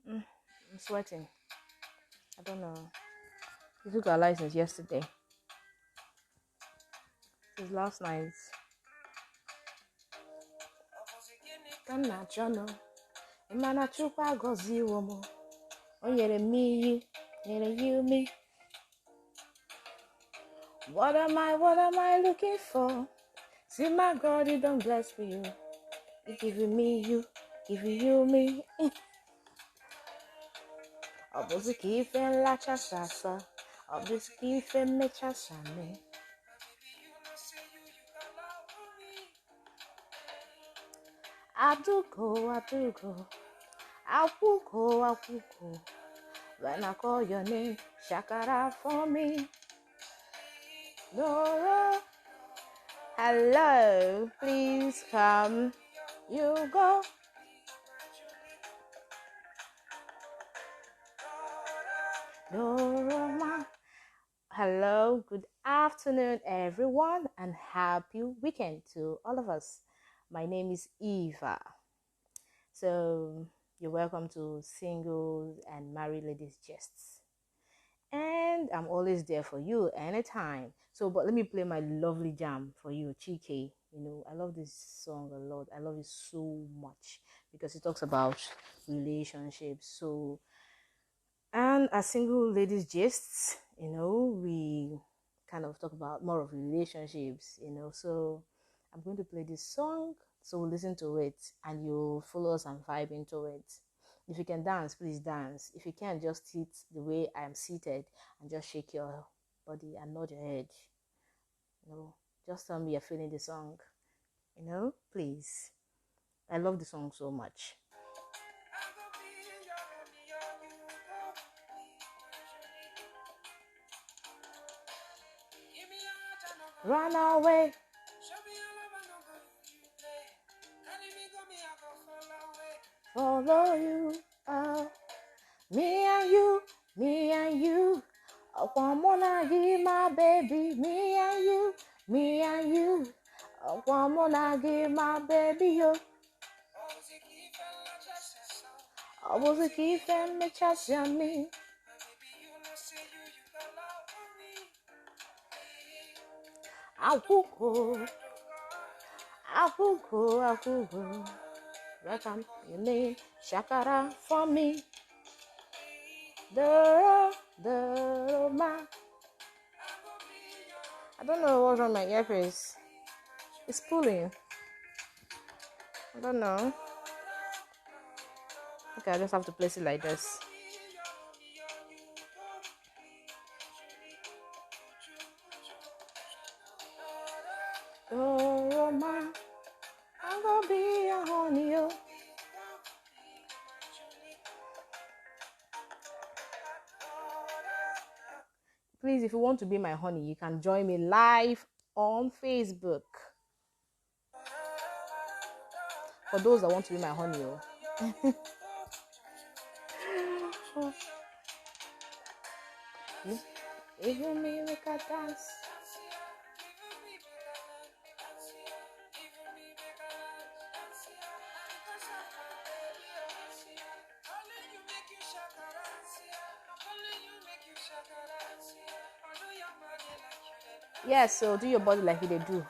I'm sweating. I don't know. We took our license yesterday. It was last night. Kana chono. Imana chukwa gozi womo. Onyere me, nyere you me. What am I looking for? See my God, you don't bless me. You giving me you, giving you me. Obuzi ife nlacha sasa. Obuzi ife mecha same. Adugo. Apuko. When I call your name, shakara for me. Dora. Hello, please come. You go. Dora. Hello, good afternoon, everyone, and happy weekend to all of us. My name is Eva. So, you're welcome to Singles and Married Ladies Gists. And I'm always there for you anytime. So, but let me play my lovely jam for you, Chike. You know, I love this song a lot. I love it so much because it talks about relationships. So, and as Single Ladies Gists, you know, we kind of talk about more of relationships, you know. So, I'm going to play this song. So, listen to it and you follow us and vibe into it. If you can dance, please dance. If you can't, just sit the way I am seated and just shake your body and nod your head. You know, just tell me you're feeling the song. You know, please. I love the song so much. Run away. Follow you. Me and you. One more give my baby. Me and you. One more give my baby yo. I was a key fan, me chassis on me. Apuko. Welcome your name, Shakara for me. The man. I don't know what's on my earpiece. It's pulling. I don't know. Okay, I just have to place it like this. Man, I'm gonna be a honey. Yo. Please, if you want to be my honey, you can join me live on Facebook. For those that want to be my honey, even me make a dance. Yes, so do your body like they do.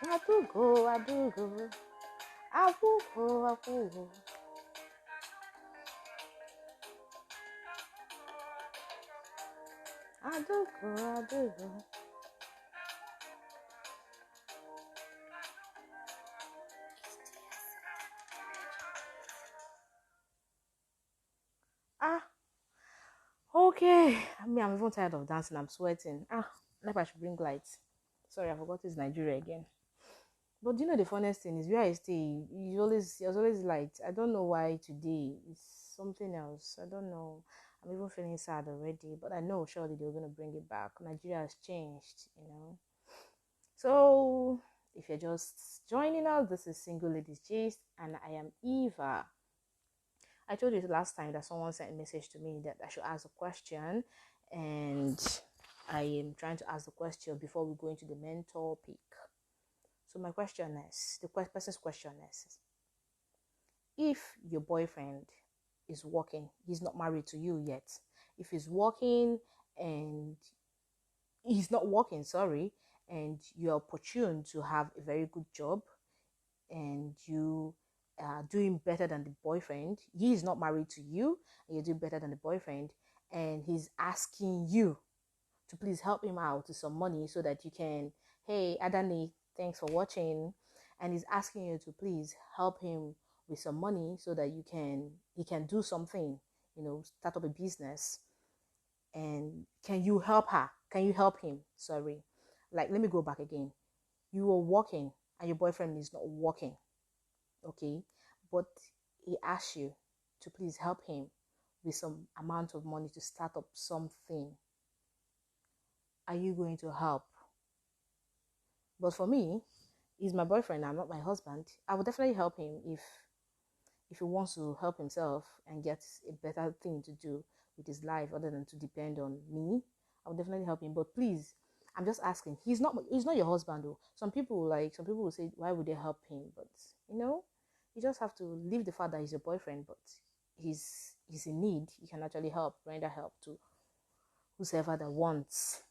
I do go. I do go. Okay. I'm even tired of dancing. I'm sweating. Maybe I should bring lights. Sorry, I forgot it's Nigeria again. But you know the funniest thing is where I stay, there's always light. I don't know why today it's something else. I don't know. I'm even feeling sad already, but I know surely they're gonna bring it back. Nigeria has changed, you know. So if you're just joining us, this is Single Ladies Gist, and I am Eva. I told you last time that someone sent a message to me that I should ask a question, and I am trying to ask the question before we go into the main topic. So my question is, the person's question is, if your boyfriend is working, he's not married to you yet. If he's working and he's not working, sorry, and you're opportune to have a very good job, and you are doing better than the boyfriend, he is not married to you, and you're doing better than the boyfriend, and he's asking you to please help him out with some money so that you can, hey, Adani, thanks for watching. And he's asking you to please help him with some money so that he can do something, start up a business. And can you help her? Can you help him? Sorry. Like, let me go back again. You are working and your boyfriend is not working, okay? But he asks you to please help him with some amount of money to start up something. Are you going to help? But for me, he's my boyfriend, I'm not my husband. I would definitely help him if he wants to help himself and get a better thing to do with his life other than to depend on me. I would definitely help him. But please, I'm just asking. He's not your husband though. Some people will say, why would they help him? But you just have to leave the fact that he's your boyfriend, but he's in need. You can actually render help to whoever that wants.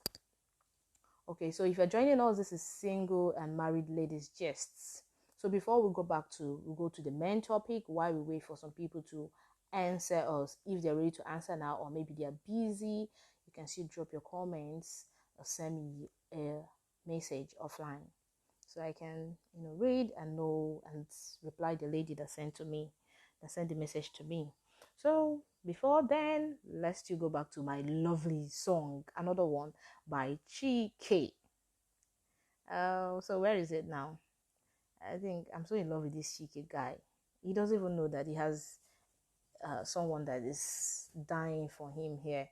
Okay, so if you're joining us, this is Single and Married Ladies Gists. So before we go to the main topic, while we wait for some people to answer us, if they're ready to answer now, or maybe they're busy, you can still drop your comments or send me a message offline, so I can read and know and reply the lady that sent the message to me. So before then, let's still go back to my lovely song, another one by Chike. So where is it now? I think I'm so in love with this Chike guy. He doesn't even know that he has someone that is dying for him here.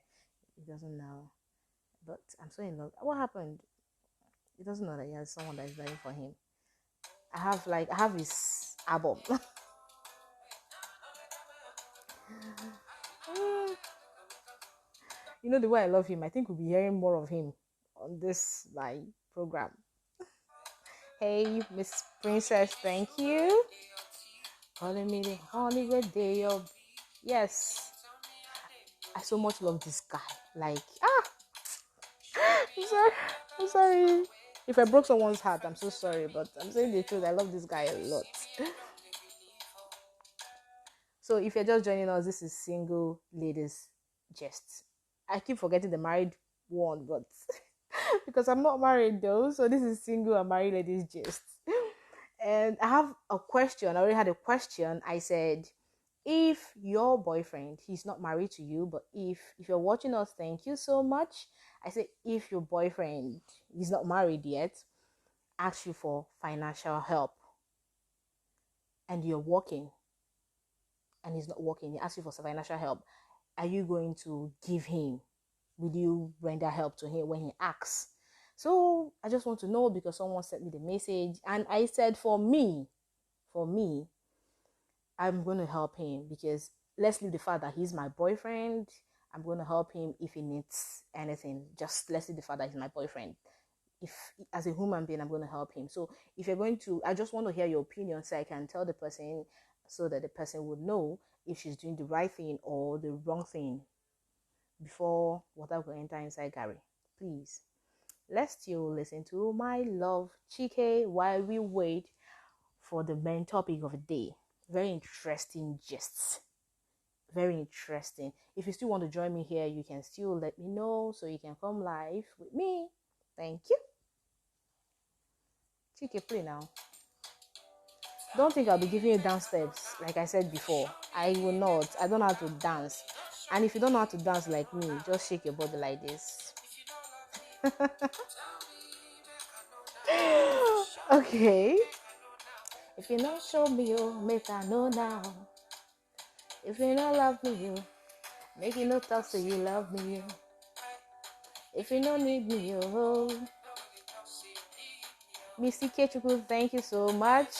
He doesn't know. But I'm so in love. What happened? He doesn't know that he has someone that is dying for him. I have his album. The way I love him, I think we'll be hearing more of him on this program. Hey, Miss Princess, thank you. Calling me the Hollywood day of. Yes, I so much love this guy. I'm sorry. If I broke someone's heart, I'm so sorry, but I'm saying the truth. I love this guy a lot. So if you're just joining us, this is Single Ladies Gist. I keep forgetting the married one, but because I'm not married though, so this is Single and Married Ladies Gist. And I have a question. I already had a question. I said, if your boyfriend, he's not married to you, but if you're watching us, thank you so much. I said, if your boyfriend is not married yet, asks you for financial help, and you're working, and he's not working, he asks you for some financial help, are you going to give him? Will you render help to him when he asks? So I just want to know, because someone sent me the message, and I said, for me, I'm going to help him, because let's leave the fact that he's my boyfriend. I'm going to help him if he needs anything. Just let's leave the fact that he's my boyfriend. If as a human being, I'm going to help him. So if you're going to, I just want to hear your opinion so I can tell the person, so that the person would know if she's doing the right thing or the wrong thing before water will enter inside Gary. Please, let's still listen to my love Chike while we wait for the main topic of the day. Very interesting gists. Very interesting. If you still want to join me here, you can still let me know so you can come live with me. Thank you. Chike, play now. Don't think I'll be giving you dance steps like I said before. I will not. I don't know how to dance. And if you don't know how to dance like me, just shake your body like this. Okay. If you not show me you, make I know now. If you not love me you, make you not talk so you love me you. If you don't need me you, Missy Ketchuku, thank you so much.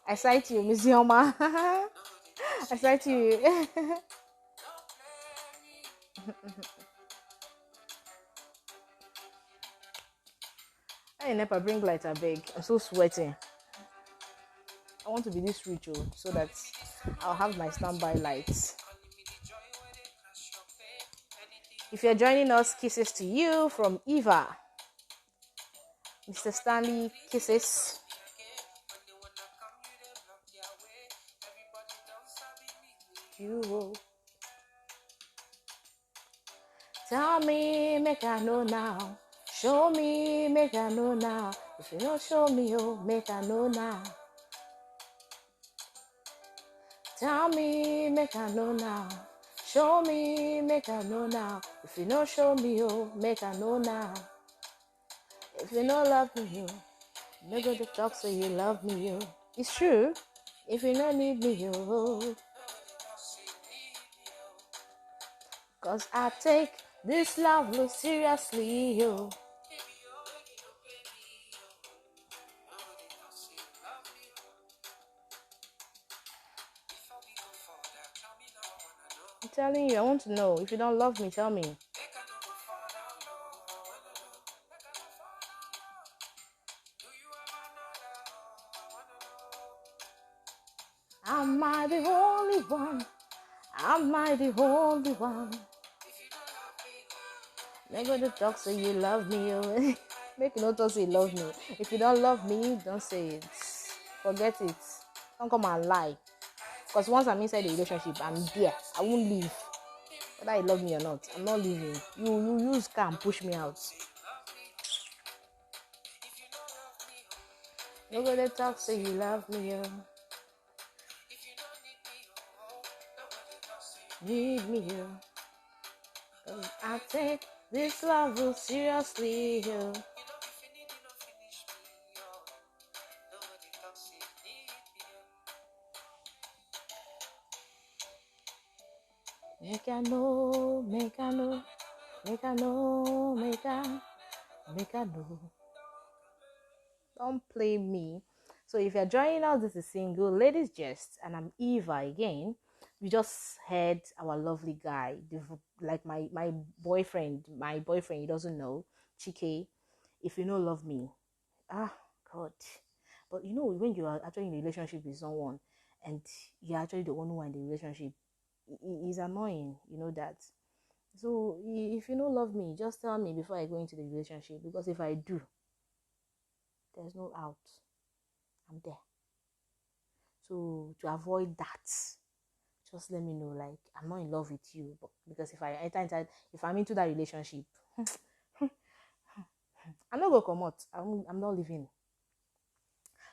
I cite you, Miss Yoma. I cite you. I never bring light, I beg. I'm so sweating. I want to be this rich, oh, so that I'll have my standby lights. If you're joining us, kisses to you from Eva. Mr. Stanley, kisses. You. Tell me, make I know now. Show me, make I know now. If you don't show me, oh, make I know now. Tell me, make I know now. Show me, make I know now. If you don't show me, oh, make I know now. If you don't love me, oh, no go to talk so you love me, oh. It's true. If you don't need me, oh, cause I take this love look seriously, yo. I'm telling you, I want to know. If you don't love me, tell me. Am I the only one? Am I the only one? Never the talk say you love me, yo. Make you not talk say you love me. If you don't love me, don't say it. Forget it. Don't come and lie. Because once I'm inside the relationship, I'm there. I won't leave. Whether you love me or not, I'm not leaving. You use car and push me out. Nobody talk say you love me, yo. Need me, yo. I take this love real seriously, yo. Make I know, make I know, make I know, make I know. Don't play me. So if you're joining us, this is Single Ladies Gist, and I'm Eva again. We just heard our lovely guy, like my boyfriend, he doesn't know, Chike. If you know, love me. Ah, God. But you know, when you are actually in a relationship with someone, and you're actually the one who are in the relationship, it is annoying. You know that. So if you don't love me, just tell me before I go into the relationship, because if I do, there's no out. I'm there. So to avoid that, just let me know, like, I'm not in love with you, but because if I enter inside, if I'm into that relationship, I'm not gonna come out. I'm not leaving.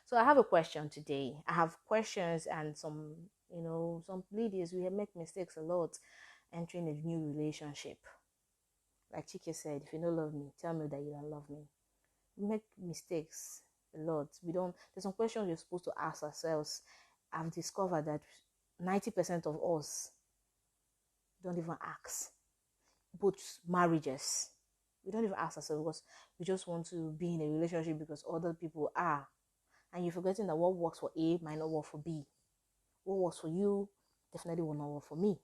So I have a question today. I have questions and some ladies, we make mistakes a lot entering a new relationship. Like Chike said, if you don't love me, tell me that you don't love me. We make mistakes a lot. There's some questions we're supposed to ask ourselves. I've discovered that 90% of us don't even ask. Both marriages, we don't even ask ourselves because we just want to be in a relationship because other people are. And you're forgetting that what works for A might not work for B. What works for you definitely will not work for me.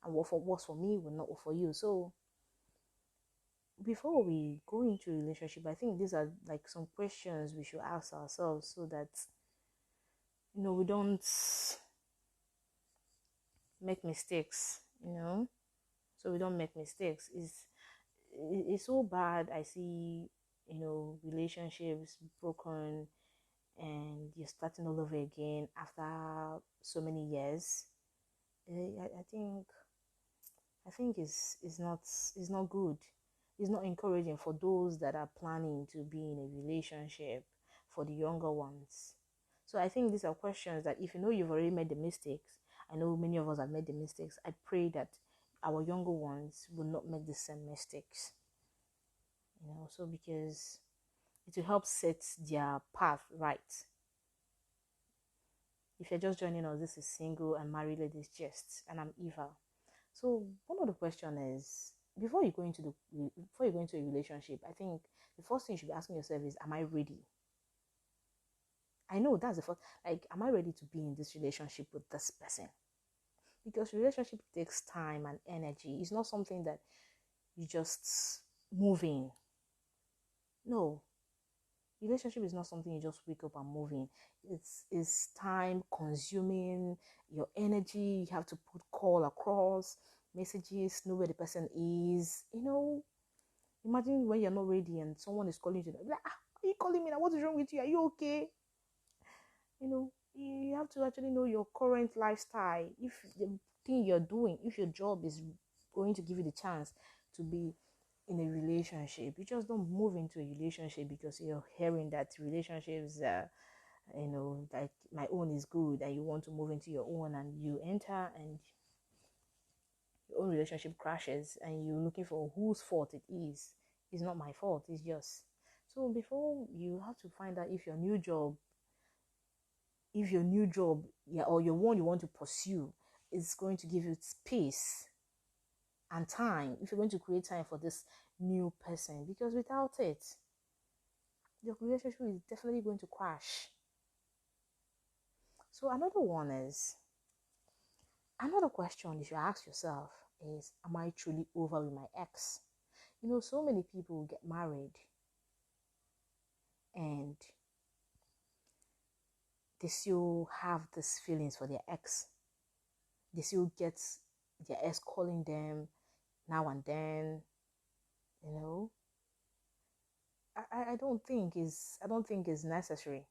And what works for me will not work for you. So before we go into a relationship, I think these are like some questions we should ask ourselves so that we don't make mistakes, so we don't make mistakes. It's so bad. I see, relationships broken and you're starting all over again after so many years. I think it's not good. It's not encouraging for those that are planning to be in a relationship, for the younger ones. So I think these are questions that if you've already made the mistakes, I know many of us have made the mistakes. I pray that our younger ones will not make the same mistakes. So because it will help set their path right. If you're just joining us, this is Single and Married Ladies Gist, and I'm Eva. So one of the question is, before you go into a relationship, I think the first thing you should be asking yourself is, am I ready? I know that's the first, like, am I ready to be in this relationship with this person? Because relationship takes time and energy. It's not something that you just move in. No. Relationship is not something you just wake up and move in. It's time consuming your energy. You have to put call across messages, know where the person is. Imagine when you're not ready and someone is calling you. Like, are you calling me now? What is wrong with you? Are you okay? You have to actually know your current lifestyle. If the thing you're doing, if your job is going to give you the chance to be in a relationship, you just don't move into a relationship because you're hearing that relationships, like my own is good, and you want to move into your own, and you enter and your own relationship crashes, and you're looking for whose fault it is. It's not my fault, it's yours. So before, you have to find out if your new job, yeah, or your one you want to pursue, is going to give you space and time, if you're going to create time for this new person, because without it, your relationship is definitely going to crash. So another question you should ask yourself is, am I truly over with my ex? So many people get married and they still have these feelings for their ex. They still get their ex calling them now and then. you know I don't think it's necessary.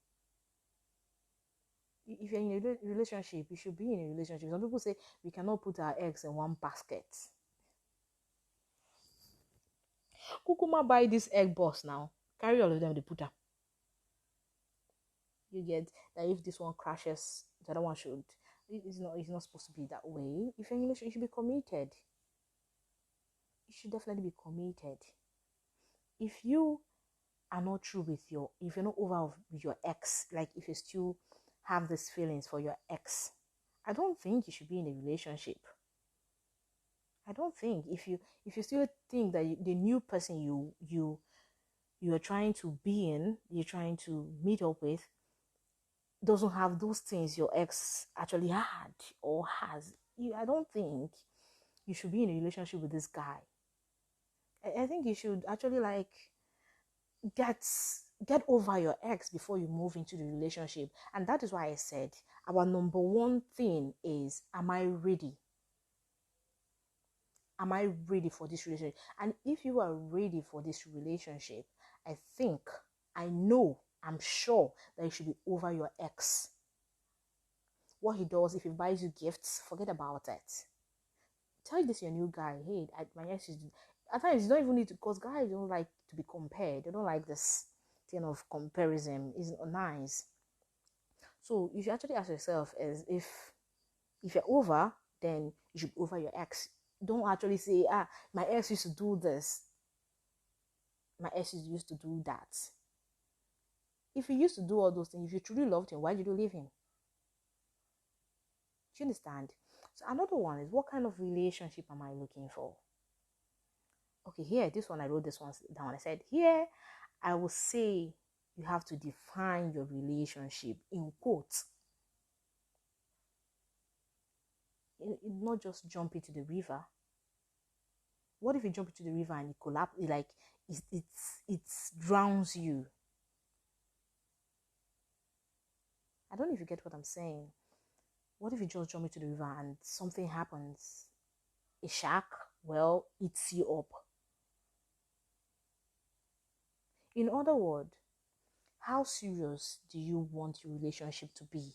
If you're in a relationship, you should be in a relationship. Some people say we cannot put our eggs in one basket. Kukuma buy this egg box now. Carry all of them, they put them. You get that if this one crashes, the other one should. It's not supposed to be that way. If you're in a relationship, you should be committed. You should definitely be committed. If you are not true if you're not over with your ex, like if you still have these feelings for your ex, I don't think you should be in a relationship. I don't think if you still think that the new person you are trying to be in, you're trying to meet up with, doesn't have those things your ex actually had or has, I don't think you should be in a relationship with this guy. I think you should actually like get get over your ex before you move into the relationship. And that is why I said our number one thing is, am I ready for this relationship? And if you are ready for this relationship, I think, I'm sure that you should be over your ex. What he does, if he buys you gifts, forget about it. Tell this your new guy, hey, my ex is. At times you don't even need to, because guys don't like to be compared. They don't like this thing of comparison. It's not nice. So you should actually ask yourself, as if you're over, then you should be over your ex. Don't actually say, my ex used to do this, my ex used to do that. If you used to do all those things, if you truly loved him, why did you leave him? Do you understand? So another one is, what kind of relationship am I looking for? Okay, here, this one, I wrote this one down. I said, here, I will say you have to define your relationship in quotes. Not just jump into the river. What if you jump into the river and it collapses, like it drowns you? I don't know if you get what I'm saying. What if you just jump into the river and something happens? A shark, well, eats you up. In other words, how serious do you want your relationship to be?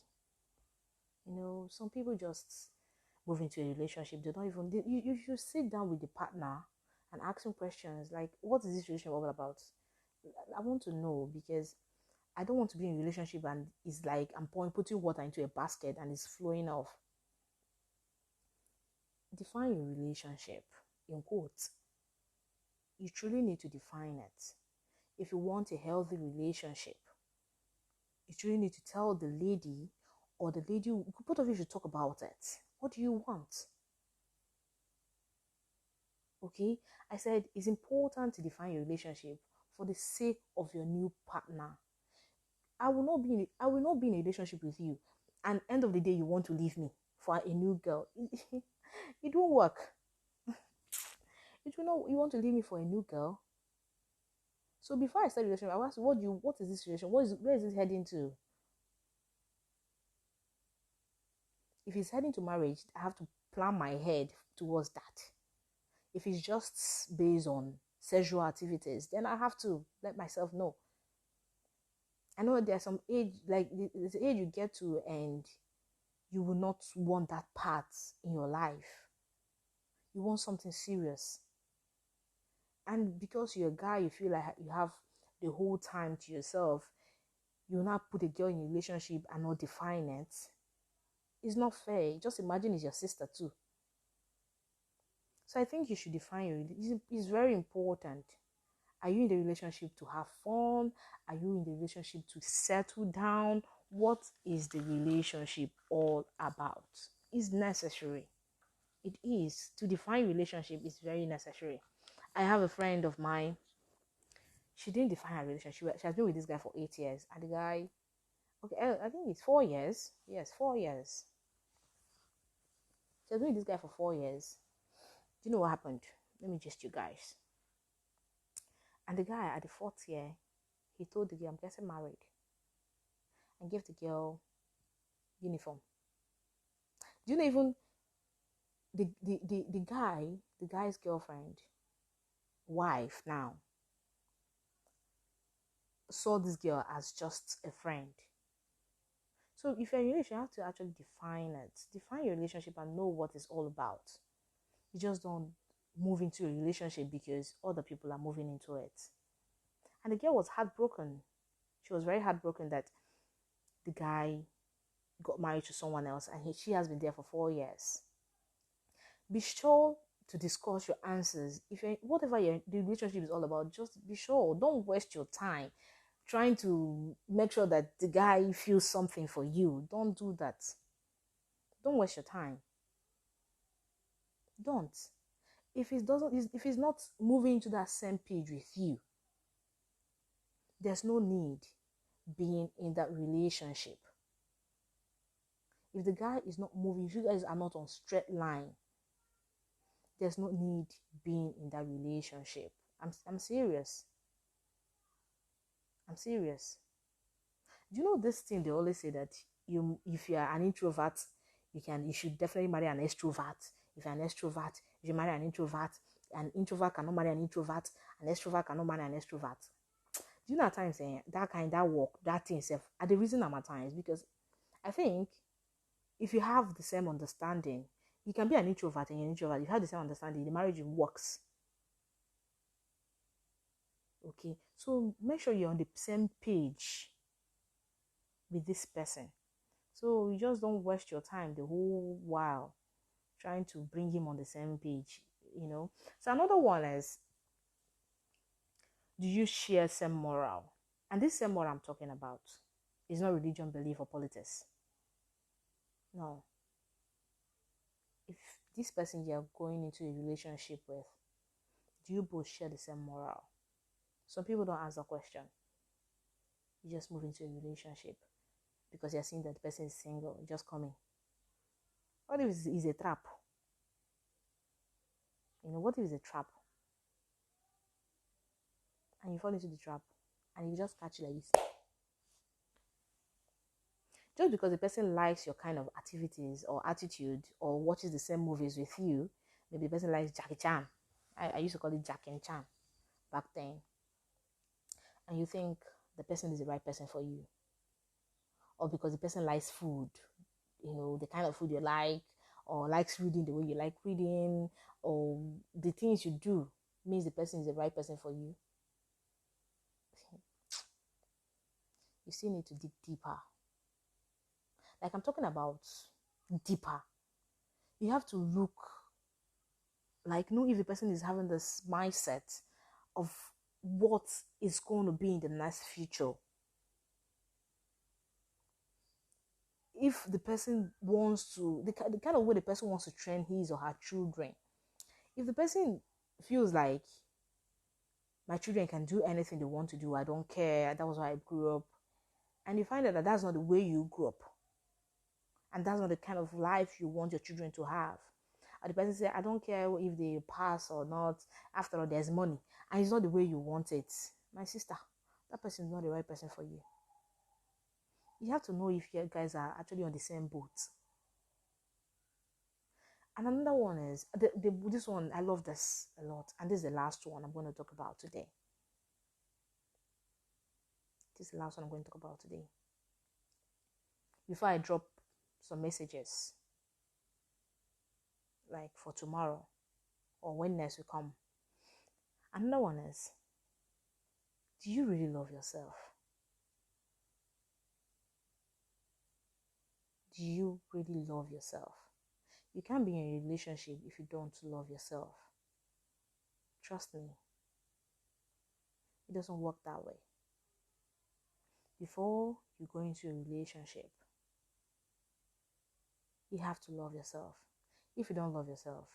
Some people just move into a relationship. They don't even, you should sit down with the partner and ask them questions like, what is this relationship all about? I want to know, because I don't want to be in a relationship and it's like I'm putting water into a basket and it's flowing off. Define your relationship in quotes. You truly need to define it. If you want a healthy relationship, you truly need to tell the lady, or the lady, both of you should talk about it. What do you want? Okay, I said it's important to define your relationship for the sake of your new partner. I will not be in a relationship with you, and end of the day you want to leave me for a new girl. It won't work. It will not. You want to leave me for a new girl? So before I start a relationship, I ask, what is this relation? Where is it heading to? If it's heading to marriage, I have to plan my head towards that. If it's just based on sexual activities, then I have to let myself know. I know there's some age, like there's an age you get to, and you will not want that part in your life. You want something serious. And because you're a guy, you feel like you have the whole time to yourself. You will not put a girl in a relationship and not define it. It's not fair. Just imagine it's your sister too. So I think you should define your. It's very important. Are you in the relationship to have fun? Are you in the relationship to settle down? What is the relationship all about? It's necessary. It is. To define relationship is very necessary. I have a friend of mine. She didn't define her relationship. She has been with this guy for 8 years. And the guy, okay, I think it's 4 years. Yes, 4 years. She has been with this guy for 4 years. Do you know what happened? Let me just you guys. And the guy at the 4th year, he told the girl, I'm getting married. And gave the girl uniform. Do you know even the guy's girlfriend, wife now, saw this girl as just a friend. So if you're in a relationship, you have to actually define it. Define your relationship and know what it's all about. You just don't move into a relationship because other people are moving into it. And the girl was heartbroken. She was very heartbroken that the guy got married to someone else and she has been there for 4 years. Be sure to discuss your answers. If whatever the relationship is all about, just be sure. Don't waste your time trying to make sure that the guy feels something for you. Don't do that. Don't waste your time. Don't. If he's not moving to that same page with you, there's no need being in that relationship. If the guy is not moving, if you guys are not on straight line, there's no need being in that relationship. I'm serious. I'm serious. Do you know this thing they always say that if you are an introvert, you should definitely marry an extrovert. If you're an extrovert, you should marry an introvert. An introvert cannot marry an introvert. An extrovert cannot marry an extrovert. Do you know at times that work, that thing itself, are the reason I'm at times? Because I think if you have the same understanding, you can be an introvert and you're an introvert. If you have the same understanding, the marriage works. Okay, so make sure you're on the same page with this person. So you just don't waste your time the whole while trying to bring him on the same page, So another one is, do you share same moral? And this same moral I'm talking about is not religion, belief, or politics. No. If this person you're going into a relationship with, do you both share the same moral? Some people don't answer the question. You just move into a relationship because you're seeing that the person is single, just coming. What if it's a trap? What if it's a trap? And you fall into the trap and you just catch it like this. Just because the person likes your kind of activities or attitude or watches the same movies with you, maybe the person likes Jackie Chan. I used to call it Jackie Chan back then. And you think the person is the right person for you. Or because the person likes food, the kind of food you like, or likes reading the way you like reading, or the things you do means the person is the right person for you. You still need to dig deeper. Like I'm talking about deeper. You have to look, know if the person is having this mindset of what is going to be in the next future. If the person wants to, the kind of way the person wants to train his or her children. If the person feels like my children can do anything they want to do, I don't care, that was how I grew up, and you find out that that's not the way you grew up, and that's not the kind of life you want your children to have, and the person says, I don't care if they pass or not, after all, there's money, and it's not the way you want it, my sister, that person is not the right person for you. You have to know if you guys are actually on the same boat. And another one is this one. I love this a lot, and this is the last one I'm going to talk about today. This is the last one I'm going to talk about today. Before I drop some messages, like for tomorrow or when next will come. Another one is, do you really love yourself? Do you really love yourself? You can't be in a relationship if you don't love yourself. Trust me. It doesn't work that way. Before you go into a relationship, you have to love yourself. If you don't love yourself,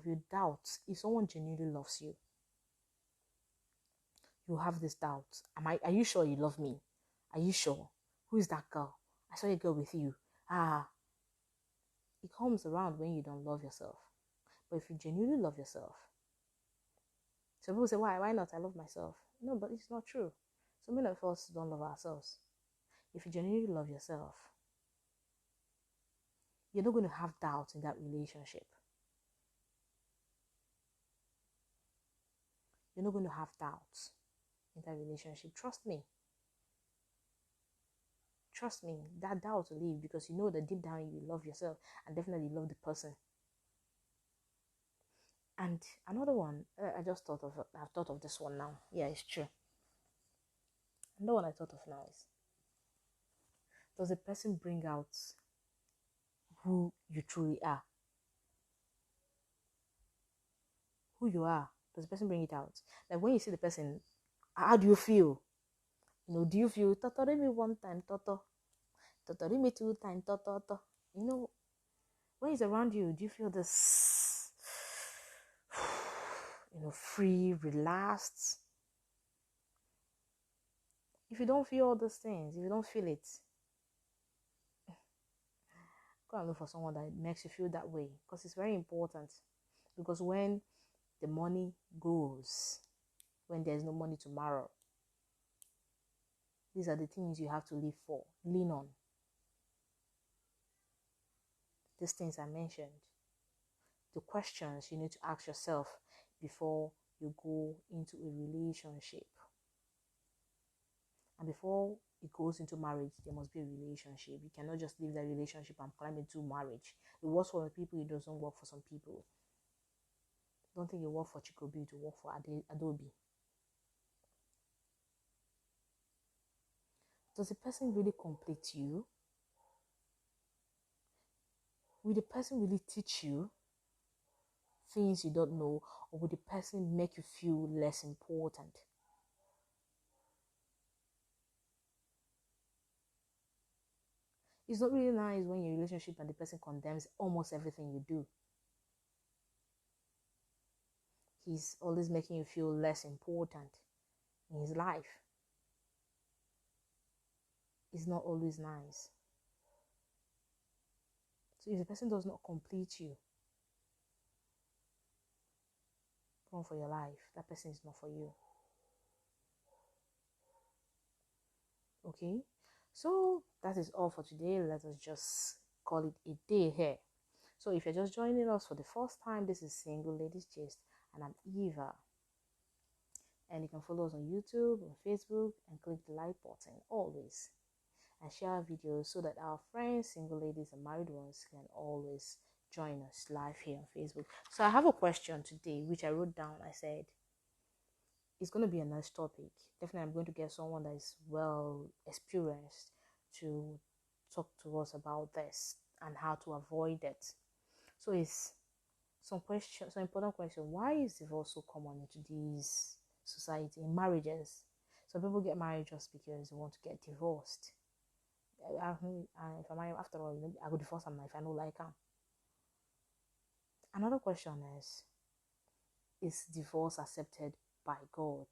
you doubt if someone genuinely loves you. You have this doubt. Are you sure you love me? Are you sure? Who is that girl? I saw a girl with you. It comes around when you don't love yourself. But if you genuinely love yourself, some people say, why not? I love myself. No, but it's not true. So many of us don't love ourselves. If you genuinely love yourself, you're not going to have doubt in that relationship. You're not going to have doubts in that relationship. Trust me. Trust me, that doubt will leave because you know that deep down you love yourself and definitely love the person. And another one, I've thought of this one now. Yeah, it's true. Another one I thought of now is, does the person bring out who you truly are? Who you are, does the person bring it out? Like when you see the person, how do you feel? Do you feel totorimi one time, totorimi two time, toto? When he's around you, do you feel this, free, relaxed? If you don't feel all those things, if you don't feel it, go and look for someone that makes you feel that way, because it's very important. Because when the money goes, when there's no money tomorrow, these are the things you have to live for, lean on. These things I mentioned, the questions you need to ask yourself before you go into a relationship. And before it goes into marriage, there must be a relationship. You cannot just leave that relationship and climb into marriage. It works for some people, it doesn't work for some people. Don't think it works for Chikobi to work for Adobe. Does the person really complete you? Will the person really teach you things you don't know, or will the person make you feel less important? It's not really nice when you're in a relationship and the person condemns almost everything you do. He's always making you feel less important in his life. It's not always nice. So if the person does not complete you, run for your life. That person is not for you. Okay? So that is all for today. Let us just call it a day here. So if you're just joining us for the first time, this is Single Ladies Gist, and I'm Eva. And you can follow us on YouTube, on Facebook, and click the like button always. And share our videos so that our friends, single ladies and married ones, can always join us live here on Facebook. So I have a question today, which I wrote down. I said, it's going to be a nice topic. Definitely, I'm going to get someone that is well experienced to talk to us about this and how to avoid it. So it's some important question. Why is divorce so common into this society, in marriages? Some people get married just because they want to get divorced. If I'm married, after all, I go divorce them if I know like him. Another question is divorce accepted by God?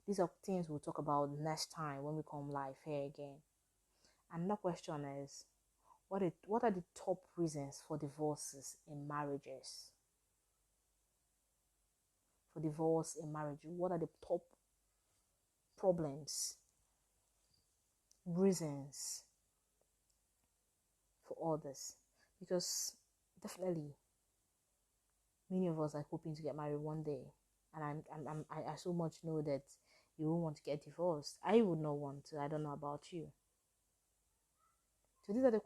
These are things we'll talk about next time when we come live here again. Another question is, what are the top reasons for divorces in marriages? for divorce in marriage? What are the top problems, reasons for all this? Because definitely many of us are hoping to get married one day, and I so much know that you won't want to get divorced. I would not want to. I don't know about you. So these are the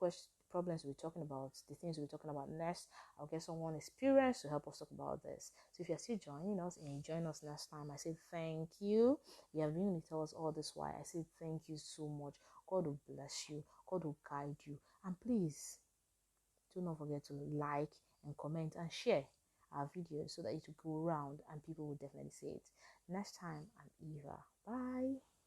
problems we're talking about, the things we're talking about next. I'll get someone experienced to help us talk about this. So if you're still joining us and you join us next time, I say thank you. You have been with us all this while. I say thank you so much. God will bless you. God will guide you. And please do not forget to like and comment and share our videos so that it will go around and people will definitely see it. Next time, I'm Eva. Bye.